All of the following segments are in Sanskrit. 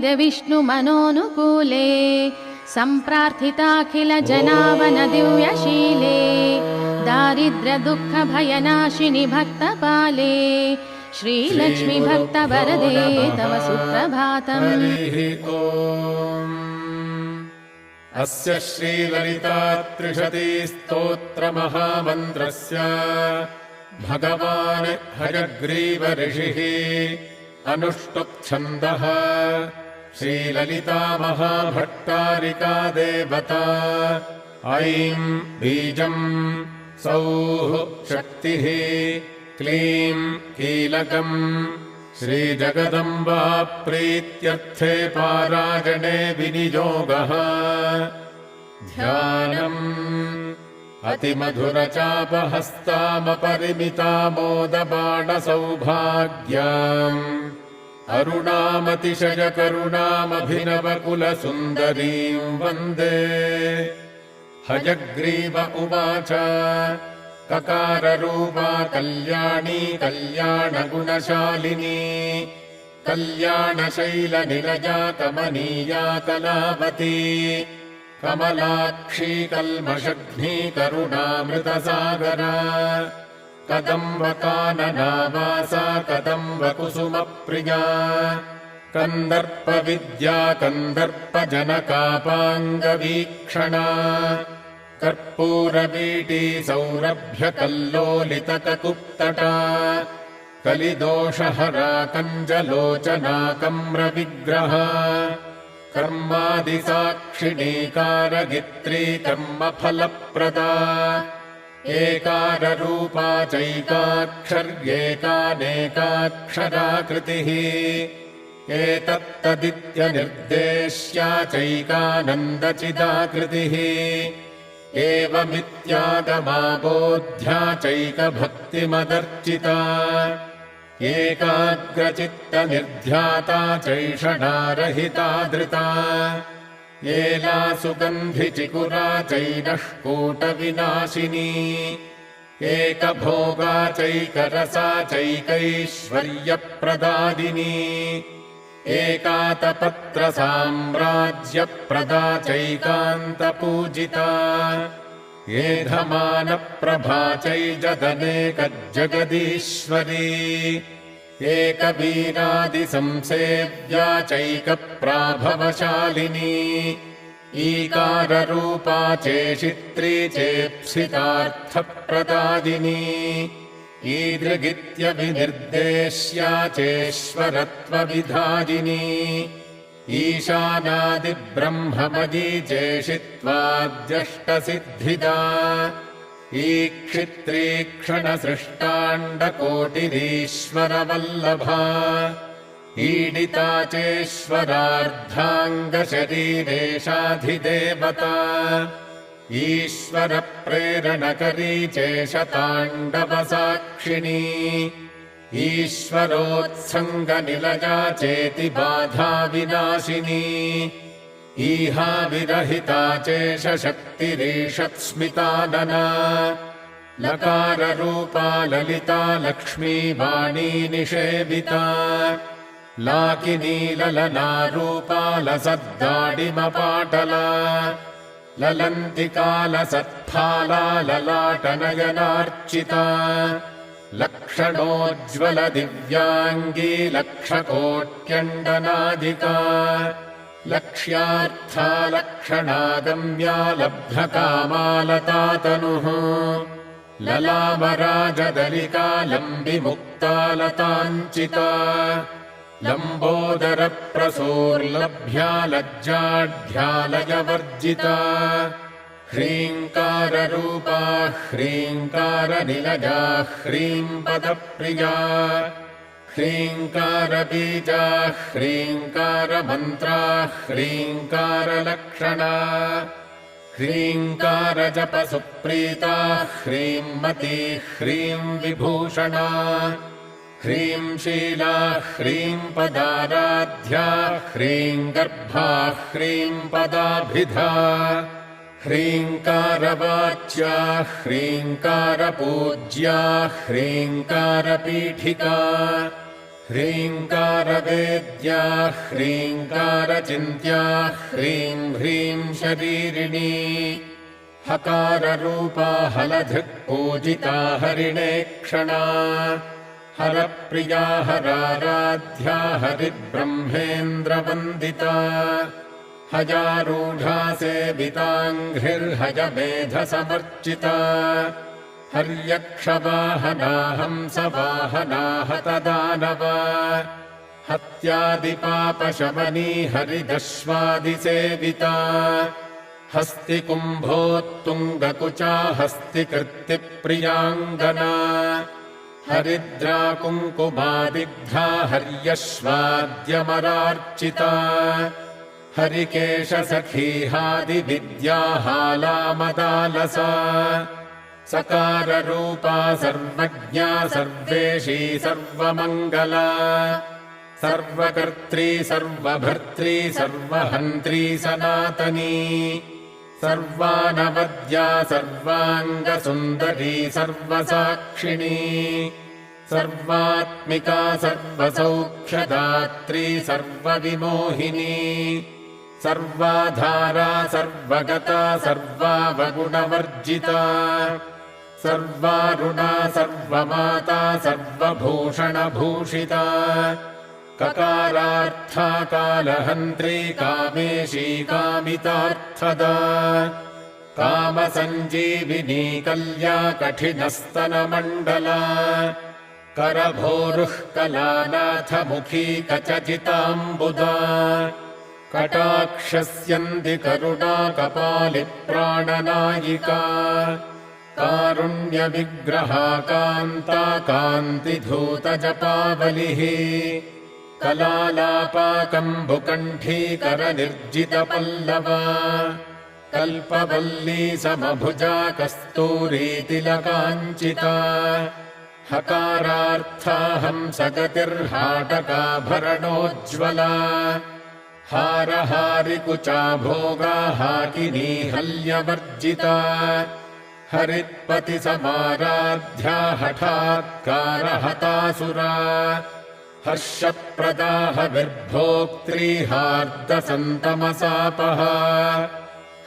विष्णुमनोनुकूले सम्प्रार्थिताखिल जनावन दिव्यशीले दारिद्र्यदुःखभयनाशिनि भक्तपाले श्रीलक्ष्मी भक्तवरदे तव सुप्रभातम्। अस्य श्रीललितात्रिशतीस्तोत्रमहामन्त्रस्य भगवान् हयग्रीव ऋषिः अनुष्टुप्छन्दः श्रीललिता महाभट्टारिका देवता ऐं बीजम् सौः शक्तिः क्लीं कीलकम् श्रीजगदम्बा प्रीत्यर्थे पारायणे विनियोगः ध्यानम् अतिमधुरचापहस्तामपरिमितामोदबाणसौभाग्याम् अरुणामतिशयकरुणामभिनवकुलसुन्दरीं वन्दे। हयग्रीव उवाच ककाररूपा कल्याणी कल्याणगुणशालिनी कल्याणशैलनिलया कमनीया कलावती कमलाक्षी कल्मषघ्नी करुणामृतसागरा कदम्बकाननावासा कदम्बकुसुमप्रिया कन्दर्पविद्या कन्दर्पजनकापाङ्गवीक्षणा कर्पूरवीटी सौरभ्यकल्लोलितककुप्तटा कलिदोषहरा कञ्जलोचना कम्रविग्रहा कर्मादिसाक्षिणी कारगित्री कर्मफलप्रदा एकाररूपा चैकाक्षर्येकानेकाक्षराकृतिः एतत्तदित्यनिर्देश्या चैकानन्दचिदाकृतिः एवमित्यागमाबोध्या चैकभक्तिमदर्चिता एकाग्रचित्तनिर्ध्याता चैषणारहिता धृता एला सुगन्धिचिकुरा चैनष्कूटविनाशिनी एकभोगा चैकरसा चैकैश्वर्यप्रदादिनी एकातपत्रसाम्राज्यप्रदा चैकान्तपूजिता एधमानप्रभा चैजदनेकजगदीश्वरी एकवीरादिसंसेव्या चैकप्राभवशालिनी ईकाररूपा चेशित्री चेप्सितार्थप्रदादिनी ईदृगित्यविनिर्देश्या चेश्वरत्वविधायिनी ईशानादिब्रह्ममयी चेशित्वाद्यष्टसिद्धिदा ईक्षित्रीक्षणसृष्टाण्डकोटिरीश्वरवल्लभा ईडिता चेश्वरार्धाङ्गशरीरेशाधिदेवता ईश्वरप्रेरणकरी चेशताण्डवसाक्षिणी ईश्वरोत्सङ्गनिलया चेति बाधाविनाशिनी ईहाविरहिता चेशशक्तिरीषत्स्मितानना लकाररूपा ललिता लक्ष्मी वाणी निषेविता लाकिनी ललनारूपा लसद्दाडिमपाटला ललन्तिकालसत्फाला ललाटनयनार्चिता लक्षणोज्ज्वलदिव्याङ्गी लक्षकोट्यण्डनादिका लक्ष्यार्था लक्षणागम्या लब्धकामालतातनुः ललामराजदलिका लम्बिमुक्ता लताञ्चिता लम्बोदरप्रसोर्लभ्या लज्जाढ्यालयवर्जिता ह्रीङ्काररूपा ह्रीङ्कारनिलया ह्रीम्पदप्रिया ह्रीङ्कारबीजा ह्रीङ्कारमन्त्रा ह्रीङ्कारलक्षणा ह्रीङ्कारजपसुप्रीता ह्रीम्मती ह्रीं विभूषणा ह्रीं शीला ह्रीं पदाराध्या ह्रीं गर्भा ह्रीं पदाभिधा ह्रीङ्कारवाच्या ह्रीङ्कारपूज्या ह्रीङ्कारपीठिका ह्रीङ्कारवेद्या ह्रीङ्कारचिन्त्या ह्रीं ह्रीं शरीरिणी हकाररूपा हलधृक्पूजिता हरिणेक्षणा हरप्रिया हराराध्या हरिब्रह्मेन्द्रवन्दिता हयारूढा सेविताङ्घ्रिर्हयमेधसमर्चिता हर्यक्षवाहना हंसवाहना हतदानवा हत्यादिपापशमनी हरिदश्वादिसेविता हस्तिकुम्भोत्तुङ्गकुचा हस्तिकृत्तिप्रियाङ्गना हरिद्राकुङ्कुमादिग्धा हर्यश्वाद्यमरार्चिता हरिकेशसखीहादिविद्याहालामदालसा सकाररूपा सर्वज्ञा सर्वेशी सर्वमङ्गला सर्वकर्त्री सर्वभर्त्री सर्वहन्त्री सनातनी सर्वानवद्या सर्वाङ्गसुन्दरी सर्वसाक्षिणी सर्वात्मिका सर्वसौख्यदात्री सर्वविमोहिनी सर्वाधारा सर्वगता सर्वावगुणवर्जिता सर्वारुणा सर्वमाता सर्वभूषणभूषिता ककारार्था कालहन्त्री कामेशी कामितार्थदा कामसञ्जीविनी कल्या कठिनस्तनमण्डला करभोरुः कलानाथमुखी कचजिताम्बुदा कटाक्षस्यन्ति करुणा कपालिप्राणनायिका कारुण्यविग्रहा कान्ता कान्तिधूतजपावलिः कलालापाकम्बुकण्ठीकरनिर्जितपल्लवा कल्पवल्ली समभुजा कस्तूरीतिलकाञ्चिता हकारार्था हंसगतिर्हाटकाभरणोज्ज्वला हारहारिकुचा भोगा हाकिनी हल्यवर्जिता हरित्पतिसमाराध्या हठात्कारहतासुरा हर्षप्रदा हविर्भोक्त्री हार्दसन्तमसापहा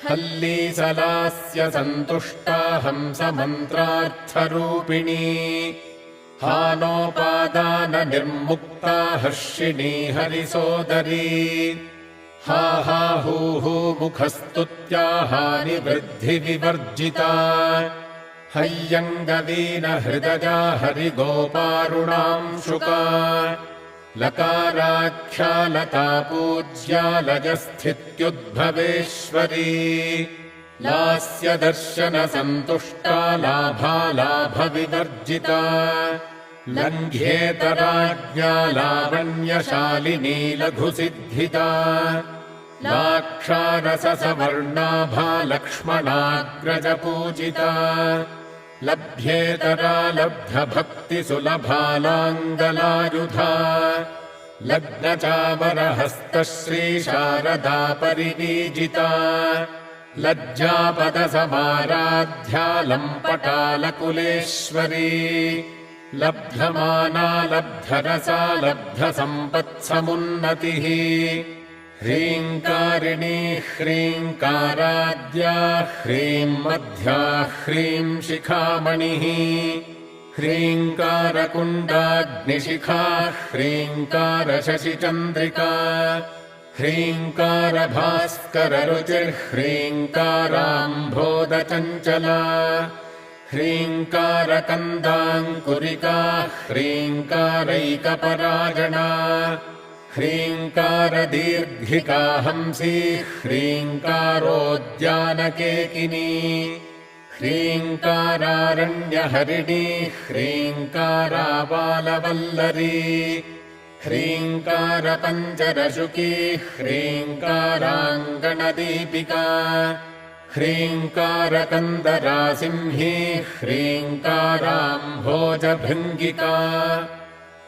हल्लीसलास्य सन्तुष्टा हंसमन्त्रार्थरूपिणी हानोपादाननिर्मुक्ता हर्षिणी हरिसोदरी हा हा हू हू मुखस्तुत्या हानिवृद्धिविवर्जिता हय्यङ्गवीनहृदया हरिगोपारुणांशुका लकाराख्या लता पूज्या लयस्थित्युद्भवेश्वरी लास्यदर्शनसन्तुष्टा लाभालाभविवर्जिता लङ्घ्येतराज्ञा लावण्यशालिनी लघुसिद्धिता लाक्षारससवर्णाभा लक्ष्मणाग्रजपूजिता लभ्येतरा लब्धभक्तिसुलभालाङ्गलायुधा लग्नचामरहस्तश्रीशारदा परिवीजिता लज्जापदसमाराध्या लम्पटालकुलेश्वरी लब्धमाना लब्धरसा लब्धसम्पत्समुन्नतिः ह्रीङ्कारिणी ह्रीङ्काराद्या ह्रीं मध्या ह्रीं शिखामणिः ह्रीङ्कारकुण्डाग्निशिखा ह्रीङ्कारशशिचन्द्रिका ह्रीङ्कारभास्कररुचिर्ह्रीङ्काराम्भोदचञ्चला ह्रीङ्कारकन्दाङ्कुरिका ह्रीङ्कारैकपरायणा ह्रीङ्कारदीर्घिका हंसी ह्रीङ्कारोद्यानकेकिनी ह्रीङ्कारारण्यहरिणी ह्रीङ्काराबालवल्लरी ह्रीङ्कारपञ्जरशुकी ह्रीङ्काराङ्गणदीपिका ह्रीङ्कारकन्दरासिंही ह्रीङ्काराम्भोजभृङ्गिका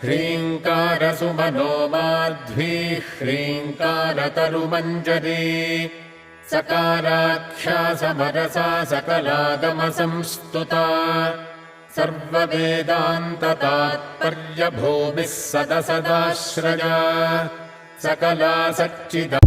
ह्रीङ्कारसुमनोमाध्वी ह्रीङ्कारतरुमञ्जरी सकाराख्या समरसा सकलागमसंस्तुता सर्ववेदान्ततात्पर्यभूमिः सदसदाश्रया सकला सच्चिदा